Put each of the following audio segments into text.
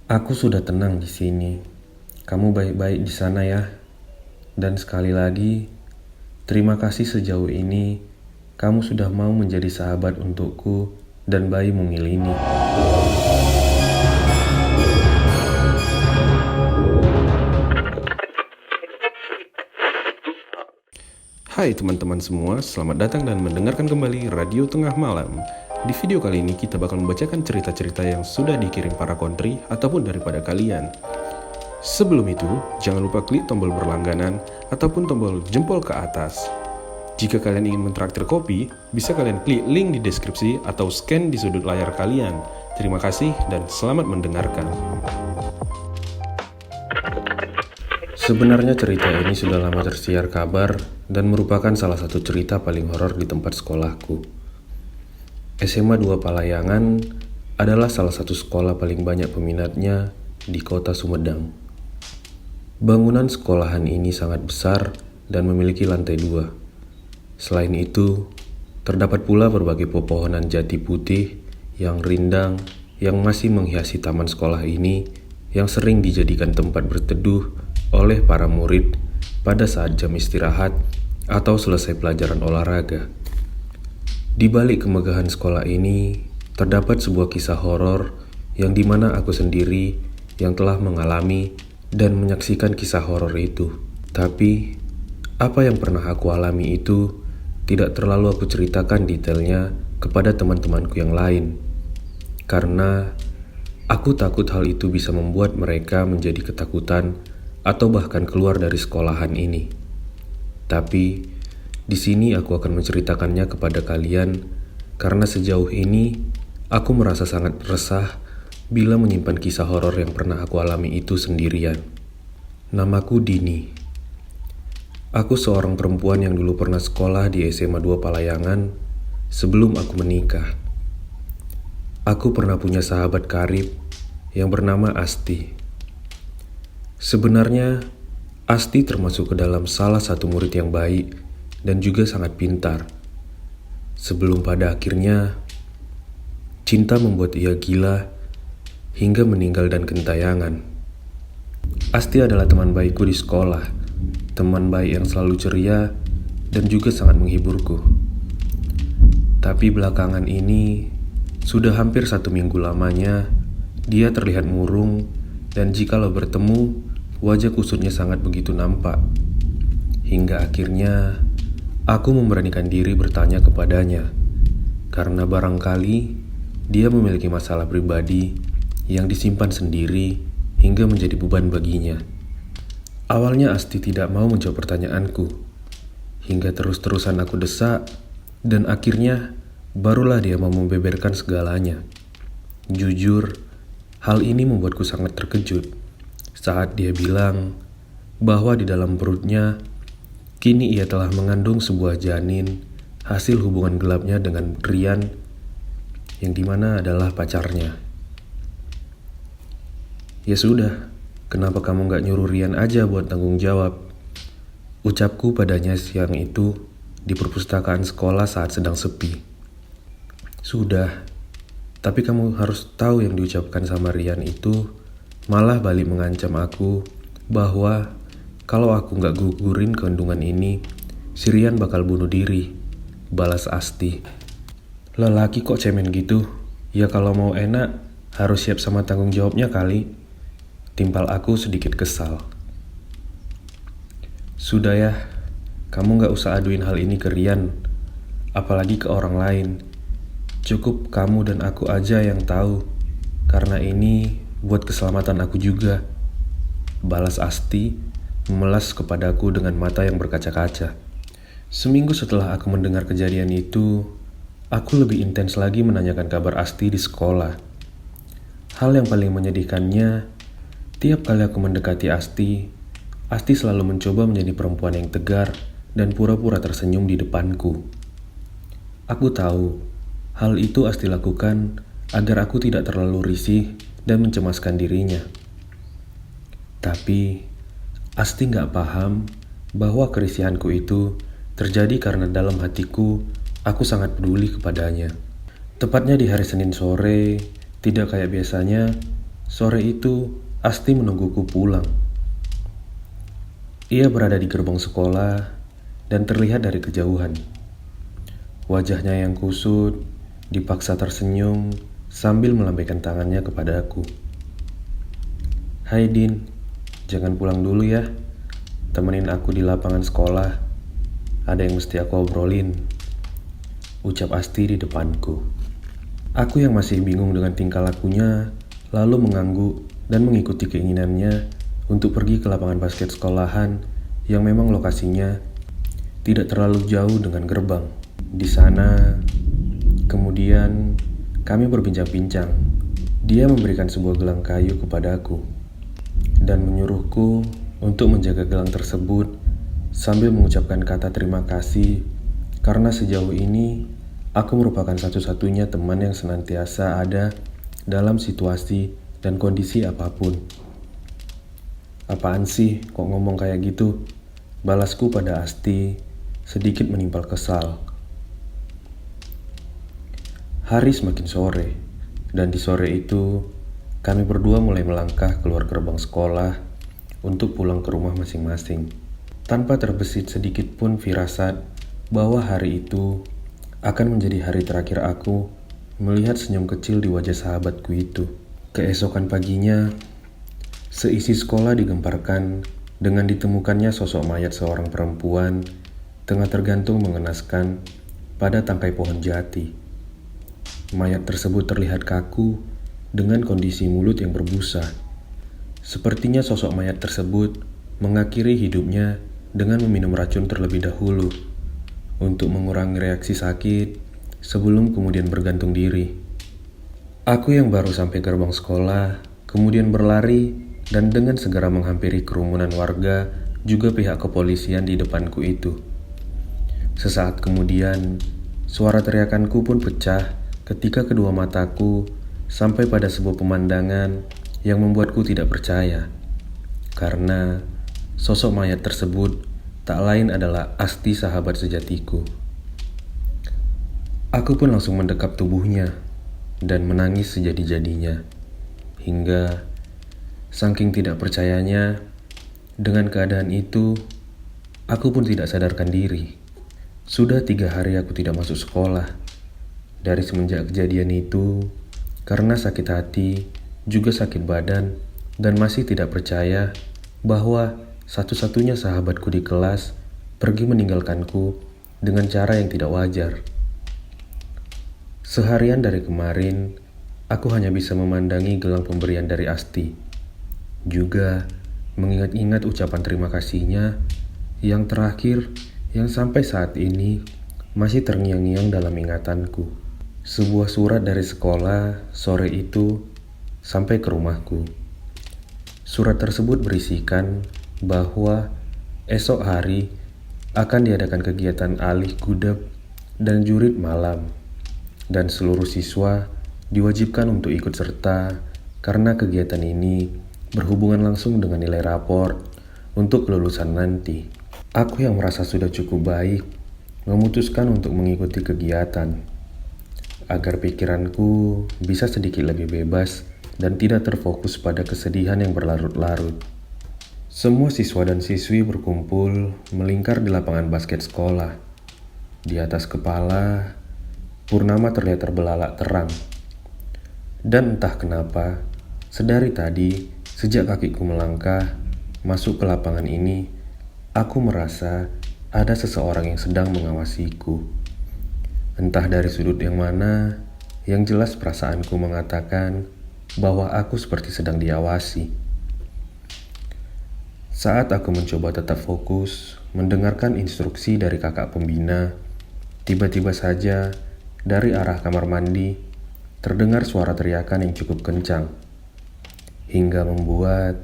Aku sudah tenang di sini. Kamu baik-baik di sana ya. Dan sekali lagi, terima kasih sejauh ini. Kamu sudah mau menjadi sahabat untukku dan bayi mungil ini. Hai teman-teman semua, selamat datang dan mendengarkan kembali Radio Tengah Malam. Di video kali ini kita bakal membacakan cerita-cerita yang sudah dikirim para kontri ataupun daripada kalian. Sebelum itu, jangan lupa klik tombol berlangganan ataupun tombol jempol ke atas. Jika kalian ingin mentraktir kopi, bisa kalian klik link di deskripsi atau scan di sudut layar kalian. Terima kasih dan selamat mendengarkan. Sebenarnya cerita ini sudah lama tersiar kabar dan merupakan salah satu cerita paling horor di tempat sekolahku. SMA 2 Palayangan adalah salah satu sekolah paling banyak peminatnya di kota Sumedang. Bangunan sekolahan ini sangat besar dan memiliki lantai 2. Selain itu, terdapat pula berbagai pepohonan jati putih yang rindang yang masih menghiasi taman sekolah ini yang sering dijadikan tempat berteduh oleh para murid pada saat jam istirahat atau selesai pelajaran olahraga. Di balik kemegahan sekolah ini, terdapat sebuah kisah horor yang dimana aku sendiri yang telah mengalami dan menyaksikan kisah horor itu. Tapi, apa yang pernah aku alami itu tidak terlalu aku ceritakan detailnya kepada teman-temanku yang lain. Karena aku takut hal itu bisa membuat mereka menjadi ketakutan atau bahkan keluar dari sekolahan ini. Tapi, di sini aku akan menceritakannya kepada kalian karena sejauh ini aku merasa sangat resah bila menyimpan kisah horor yang pernah aku alami itu sendirian. Namaku Dini. Aku seorang perempuan yang dulu pernah sekolah di SMA 2 Palayangan sebelum aku menikah. Aku pernah punya sahabat karib yang bernama Asti. Sebenarnya, Asti termasuk ke dalam salah satu murid yang baik dan juga sangat pintar. Sebelum pada akhirnya, cinta membuat ia gila hingga meninggal dan gentayangan. Asti adalah teman baikku di sekolah, teman baik yang selalu ceria dan juga sangat menghiburku. Tapi belakangan ini, sudah hampir 1 minggu lamanya, dia terlihat murung dan jikalau bertemu, wajah kusutnya sangat begitu nampak. Hingga akhirnya, aku memberanikan diri bertanya kepadanya. Karena barangkali, dia memiliki masalah pribadi yang disimpan sendiri hingga menjadi beban baginya. Awalnya Asti tidak mau menjawab pertanyaanku. Hingga terus-terusan aku desak, dan akhirnya barulah dia mau membeberkan segalanya. Jujur, hal ini membuatku sangat terkejut saat dia bilang bahwa di dalam perutnya kini ia telah mengandung sebuah janin hasil hubungan gelapnya dengan Rian yang dimana adalah pacarnya. Ya sudah, kenapa kamu gak nyuruh Rian aja buat tanggung jawab? Ucapku padanya siang itu di perpustakaan sekolah saat sedang sepi. Sudah, tapi kamu harus tahu yang diucapkan sama Rian itu malah balik mengancam aku bahwa kalau aku gak gugurin kandungan ini, si Rian bakal bunuh diri, balas Asti. Lelaki kok cemen gitu? Ya kalau mau enak, harus siap sama tanggung jawabnya kali. Timpal aku sedikit kesal. Sudah ya, kamu gak usah aduin hal ini ke Rian, apalagi ke orang lain. Cukup kamu dan aku aja yang tahu, karena ini buat keselamatan aku juga, balas Asti memelas kepadaku dengan mata yang berkaca-kaca. Seminggu setelah aku mendengar kejadian itu, aku lebih intens lagi menanyakan kabar Asti di sekolah. Hal yang paling menyedihkannya, tiap kali aku mendekati Asti selalu mencoba menjadi perempuan yang tegar dan pura-pura tersenyum di depanku. Aku tahu, hal itu Asti lakukan agar aku tidak terlalu risih dan mencemaskan dirinya. Tapi, Asti gak paham bahwa kerisihanku itu terjadi karena dalam hatiku, aku sangat peduli kepadanya. Tepatnya di hari Senin sore, tidak kayak biasanya, Sore itu, Asti menungguku pulang. Ia berada di gerbang sekolah dan terlihat dari kejauhan. Wajahnya yang kusut, dipaksa tersenyum sambil melambaikan tangannya kepadaku. "Hai Din, jangan pulang dulu ya. Temenin aku di lapangan sekolah. Ada yang mesti aku obrolin," ucap Asti di depanku. Aku yang masih bingung dengan tingkah lakunya, lalu mengangguk dan mengikuti keinginannya untuk pergi ke lapangan basket sekolahan yang memang lokasinya tidak terlalu jauh dengan gerbang. Di sana, kemudian kami berbincang-bincang. Dia memberikan sebuah gelang kayu kepadaku dan menyuruhku untuk menjaga gelang tersebut sambil mengucapkan kata terima kasih karena sejauh ini aku merupakan satu-satunya teman yang senantiasa ada dalam situasi dan kondisi apapun. "Apaan sih kok ngomong kayak gitu?" balasku pada Asti sedikit menimpal kesal. Hari semakin sore, dan di sore itu kami berdua mulai melangkah keluar gerbang sekolah untuk pulang ke rumah masing-masing, tanpa terbesit sedikit pun firasat bahwa hari itu akan menjadi hari terakhir aku melihat senyum kecil di wajah sahabatku itu. Keesokan paginya, seisi sekolah digemparkan dengan ditemukannya sosok mayat seorang perempuan tengah tergantung mengenaskan pada tangkai pohon jati. Mayat tersebut terlihat kaku dengan kondisi mulut yang berbusa. Sepertinya sosok mayat tersebut mengakhiri hidupnya dengan meminum racun terlebih dahulu untuk mengurangi reaksi sakit sebelum kemudian bergantung diri. Aku yang baru sampai gerbang sekolah kemudian berlari dan dengan segera menghampiri kerumunan warga juga pihak kepolisian di depanku itu. Sesaat kemudian, suara teriakanku pun pecah ketika kedua mataku sampai pada sebuah pemandangan yang membuatku tidak percaya. Karena sosok mayat tersebut tak lain adalah Asti, sahabat sejatiku. Aku pun langsung mendekap tubuhnya dan menangis sejadi-jadinya. Hingga saking tidak percayanya dengan keadaan itu, aku pun tidak sadarkan diri. Sudah 3 hari aku tidak masuk sekolah. Dari semenjak kejadian itu, karena sakit hati, juga sakit badan, dan masih tidak percaya bahwa satu-satunya sahabatku di kelas pergi meninggalkanku dengan cara yang tidak wajar. Seharian dari kemarin, aku hanya bisa memandangi gelang pemberian dari Asti. Juga mengingat-ingat ucapan terima kasihnya yang terakhir yang sampai saat ini masih terngiang-ngiang dalam ingatanku. Sebuah surat dari sekolah sore itu sampai ke rumahku. Surat tersebut berisikan bahwa esok hari akan diadakan kegiatan alih gudeg dan jurit malam, dan seluruh siswa diwajibkan untuk ikut serta karena kegiatan ini berhubungan langsung dengan nilai rapor untuk kelulusan nanti. Aku yang merasa sudah cukup baik memutuskan untuk mengikuti kegiatan agar pikiranku bisa sedikit lebih bebas dan tidak terfokus pada kesedihan yang berlarut-larut. Semua siswa dan siswi berkumpul melingkar di lapangan basket sekolah. Di atas kepala, purnama terlihat terbelalak terang. Dan entah kenapa, sedari tadi, sejak kakiku melangkah masuk ke lapangan ini, aku merasa ada seseorang yang sedang mengawasiku. Entah dari sudut yang mana, yang jelas perasaanku mengatakan bahwa aku seperti sedang diawasi. Saat aku mencoba tetap fokus, mendengarkan instruksi dari kakak pembina, tiba-tiba saja dari arah kamar mandi terdengar suara teriakan yang cukup kencang, hingga membuat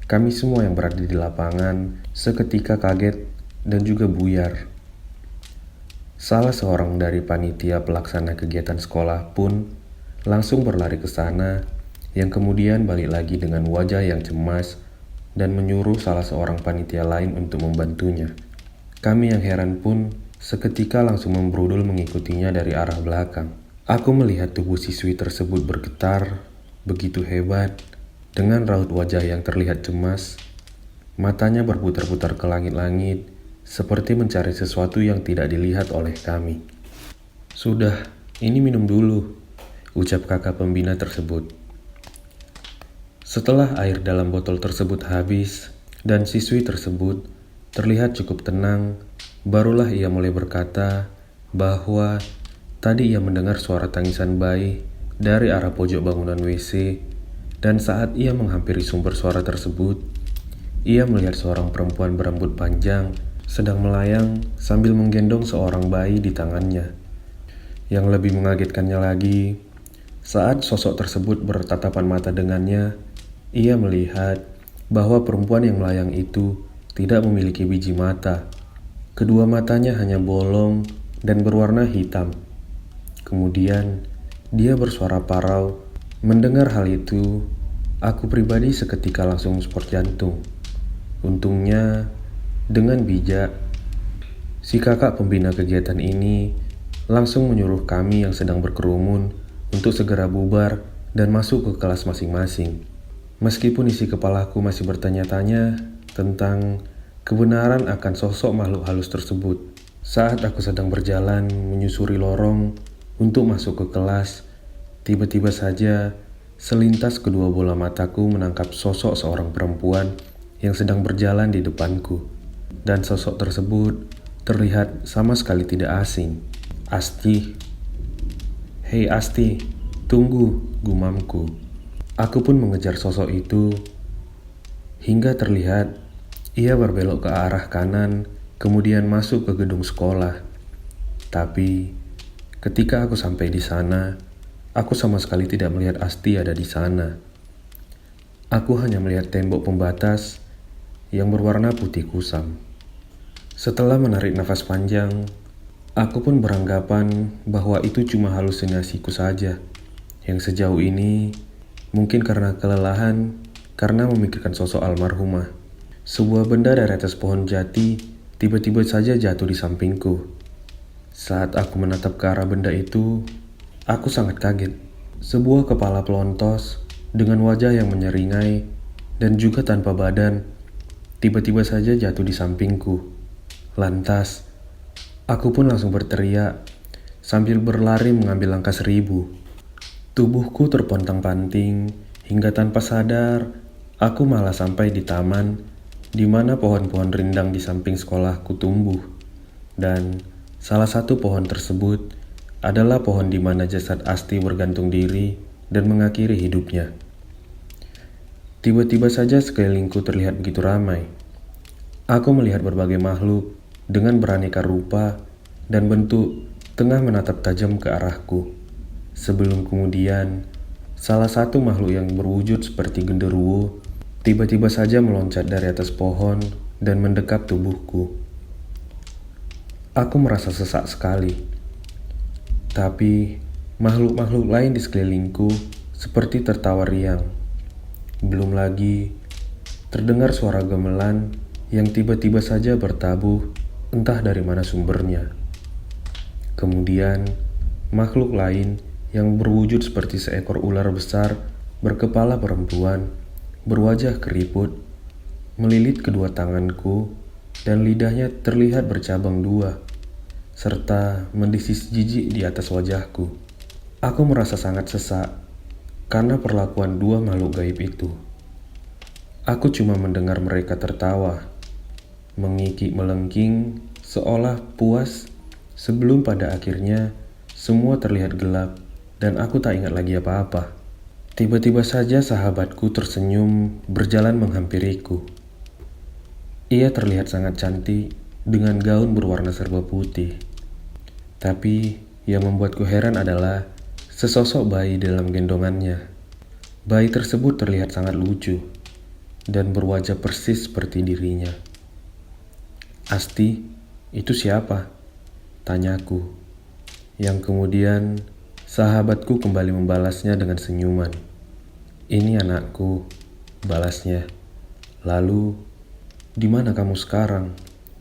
kami semua yang berada di lapangan seketika kaget dan juga buyar. Salah seorang dari panitia pelaksana kegiatan sekolah pun langsung berlari ke sana, yang kemudian balik lagi dengan wajah yang cemas dan menyuruh salah seorang panitia lain untuk membantunya. Kami yang heran pun seketika langsung membrudul mengikutinya dari arah belakang. Aku melihat tubuh siswi tersebut bergetar begitu hebat Dengan raut wajah yang terlihat cemas, matanya berputar-putar ke langit-langit, seperti mencari sesuatu yang tidak dilihat oleh kami. "Sudah, ini minum dulu," ucap kakak pembina tersebut. Setelah air dalam botol tersebut habis dan siswi tersebut terlihat cukup tenang, barulah ia mulai berkata bahwa tadi ia mendengar suara tangisan bayi dari arah pojok bangunan WC, dan saat ia menghampiri sumber suara tersebut, ia melihat seorang perempuan berambut panjang sedang melayang sambil menggendong seorang bayi di tangannya. Yang lebih mengagetkannya lagi, saat sosok tersebut bertatapan mata dengannya, ia melihat bahwa perempuan yang melayang itu tidak memiliki biji mata. Kedua matanya hanya bolong dan berwarna hitam. Kemudian, dia bersuara parau. Mendengar hal itu, aku pribadi seketika langsung sport jantung. Untungnya, dengan bijak, si kakak pembina kegiatan ini langsung menyuruh kami yang sedang berkerumun untuk segera bubar dan masuk ke kelas masing-masing. Meskipun isi kepalaku masih bertanya-tanya tentang kebenaran akan sosok makhluk halus tersebut. Saat aku sedang berjalan menyusuri lorong untuk masuk ke kelas, tiba-tiba saja selintas kedua bola mataku menangkap sosok seorang perempuan yang sedang berjalan di depanku. Dan sosok tersebut terlihat sama sekali tidak asing. "Asti." "Hei Asti, tunggu," gumamku. Aku pun mengejar sosok itu hingga terlihat ia berbelok ke arah kanan, kemudian masuk ke gedung sekolah. Tapi ketika aku sampai di sana, aku sama sekali tidak melihat Asti ada di sana. Aku hanya melihat tembok pembatas yang berwarna putih kusam. Setelah menarik nafas panjang, aku pun beranggapan bahwa itu cuma halusinasiku saja, yang sejauh ini mungkin karena kelelahan karena memikirkan sosok almarhumah. Sebuah benda dari atas pohon jati tiba-tiba saja jatuh di sampingku. Saat aku menatap ke arah benda itu, aku sangat kaget. Sebuah kepala pelontos dengan wajah yang menyeringai dan juga tanpa badan tiba-tiba saja jatuh di sampingku. Lantas, aku pun langsung berteriak sambil berlari mengambil langkah 1000. Tubuhku terpontang-panting hingga tanpa sadar aku malah sampai di taman di mana pohon-pohon rindang di samping sekolahku tumbuh. Dan salah satu pohon tersebut adalah pohon di mana jasad Asti bergantung diri dan mengakhiri hidupnya. Tiba-tiba saja sekelilingku terlihat begitu ramai. Aku melihat berbagai makhluk dengan beraneka rupa dan bentuk tengah menatap tajam ke arahku. Sebelum kemudian, salah satu makhluk yang berwujud seperti genderuwo tiba-tiba saja meloncat dari atas pohon dan mendekap tubuhku. Aku merasa sesak sekali. Tapi, makhluk-makhluk lain di sekelilingku seperti tertawa riang. Belum lagi, terdengar suara gamelan yang tiba-tiba saja bertabuh entah dari mana sumbernya. Kemudian, makhluk lain yang berwujud seperti seekor ular besar berkepala perempuan, berwajah keriput, melilit kedua tanganku dan lidahnya terlihat bercabang 2, serta mendesis jijik di atas wajahku. Aku merasa sangat sesak karena perlakuan 2 makhluk gaib itu. Aku cuma mendengar mereka tertawa, mengikik melengking seolah puas sebelum pada akhirnya semua terlihat gelap dan aku tak ingat lagi apa-apa. Tiba-tiba saja sahabatku tersenyum berjalan menghampiriku. Ia terlihat sangat cantik dengan gaun berwarna serba putih. Tapi yang membuatku heran adalah sesosok bayi dalam gendongannya. Bayi tersebut terlihat sangat lucu dan berwajah persis seperti dirinya. "Asti, itu siapa?" tanyaku. Yang kemudian sahabatku kembali membalasnya dengan senyuman. "Ini anakku," balasnya. "Lalu, di mana kamu sekarang?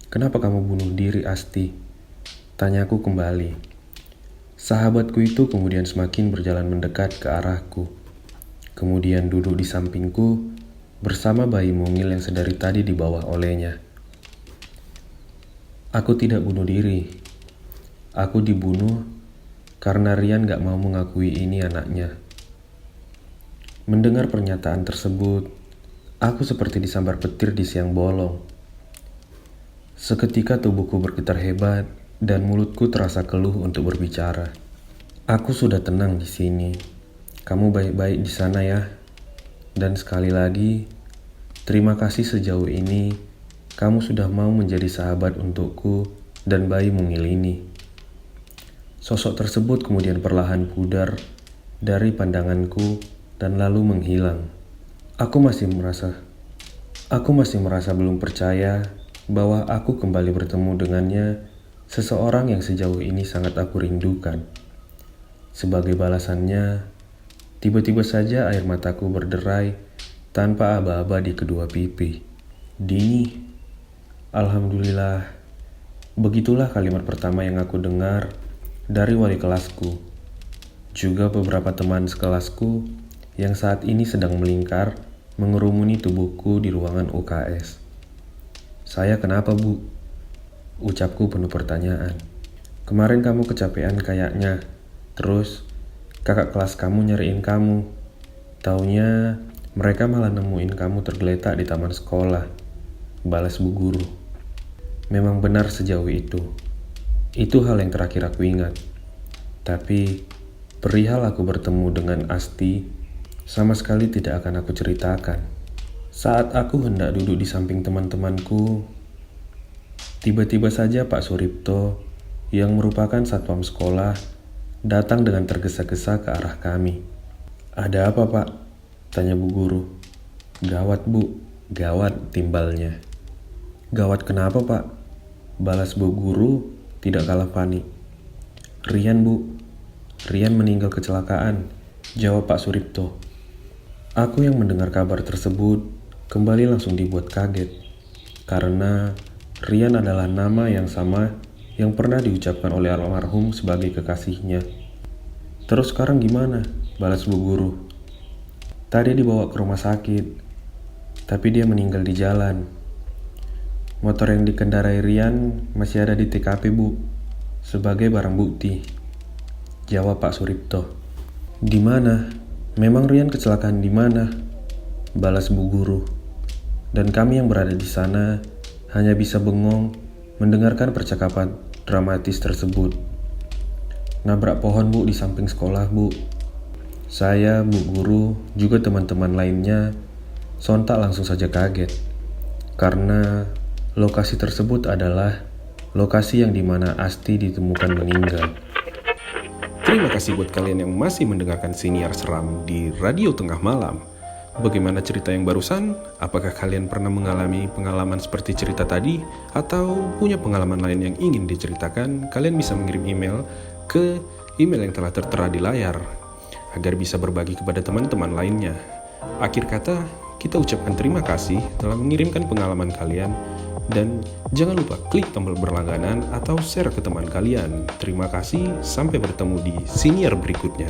Kenapa kamu bunuh diri, Asti?" tanyaku kembali. Sahabatku itu kemudian semakin berjalan mendekat ke arahku. kemudian duduk di sampingku bersama bayi mungil yang sedari tadi dibawa olehnya. Aku tidak bunuh diri. Aku dibunuh karena Rian gak mau mengakui ini anaknya. Mendengar pernyataan tersebut, aku seperti disambar petir di siang bolong. Seketika tubuhku bergetar hebat dan mulutku terasa keluh untuk berbicara. Aku sudah tenang di sini. Kamu baik-baik di sana ya. Dan sekali lagi, terima kasih sejauh ini. Kamu sudah mau menjadi sahabat untukku dan bayi mungil ini. Sosok tersebut kemudian perlahan pudar dari pandanganku dan lalu menghilang. Aku masih merasa belum percaya bahwa aku kembali bertemu dengannya, seseorang yang sejauh ini sangat aku rindukan. Sebagai balasannya, tiba-tiba saja air mataku berderai tanpa aba-aba di kedua pipi. Dini, alhamdulillah, begitulah kalimat pertama yang aku dengar dari wali kelasku. Juga beberapa teman sekelasku yang saat ini sedang melingkar mengerumuni tubuhku di ruangan UKS. Saya kenapa, Bu? Ucapku penuh pertanyaan. Kemarin kamu kecapean kayaknya. Terus kakak kelas kamu nyariin kamu. Taunya mereka malah nemuin kamu tergeletak di taman sekolah. Balas Bu Guru. Memang benar sejauh itu. Itu hal yang terakhir aku ingat. Tapi perihal aku bertemu dengan Asti, sama sekali tidak akan aku ceritakan. Saat aku hendak duduk di samping teman-temanku, tiba-tiba saja Pak Suripto yang merupakan satpam sekolah datang dengan tergesa-gesa ke arah kami. Ada apa, Pak? Tanya Bu Guru. Gawat, Bu. Gawat, timbalnya. Gawat kenapa, Pak? Balas Bu Guru tidak kalah panik. Rian, Bu. Rian meninggal kecelakaan, jawab Pak Suripto. Aku yang mendengar kabar tersebut kembali langsung dibuat kaget, karena Rian adalah nama yang sama yang pernah diucapkan oleh almarhum sebagai kekasihnya. Terus sekarang gimana? Balas Bu Guru. Tadi dibawa ke rumah sakit, tapi dia meninggal di jalan. Motor yang dikendarai Rian masih ada di TKP, Bu, sebagai barang bukti, jawab Pak Suripto. Di mana? Memang Rian kecelakaan di mana? Balas Bu Guru. Dan kami yang berada di sana hanya bisa bengong mendengarkan percakapan dramatis tersebut. Nabrak pohon, Bu, di samping sekolah, Bu. Saya, Bu Guru, juga teman-teman lainnya sontak langsung saja kaget. Karena lokasi tersebut adalah lokasi yang dimana Asti ditemukan meninggal. Terima kasih buat kalian yang masih mendengarkan Siniar Seram di Radio Tengah Malam. Bagaimana cerita yang barusan? Apakah kalian pernah mengalami pengalaman seperti cerita tadi? Atau punya pengalaman lain yang ingin diceritakan? Kalian bisa mengirim email ke email yang telah tertera di layar, agar bisa berbagi kepada teman-teman lainnya. Akhir kata, kita ucapkan terima kasih telah mengirimkan pengalaman kalian. Dan jangan lupa klik tombol berlangganan atau share ke teman kalian. Terima kasih, sampai bertemu di siniar berikutnya.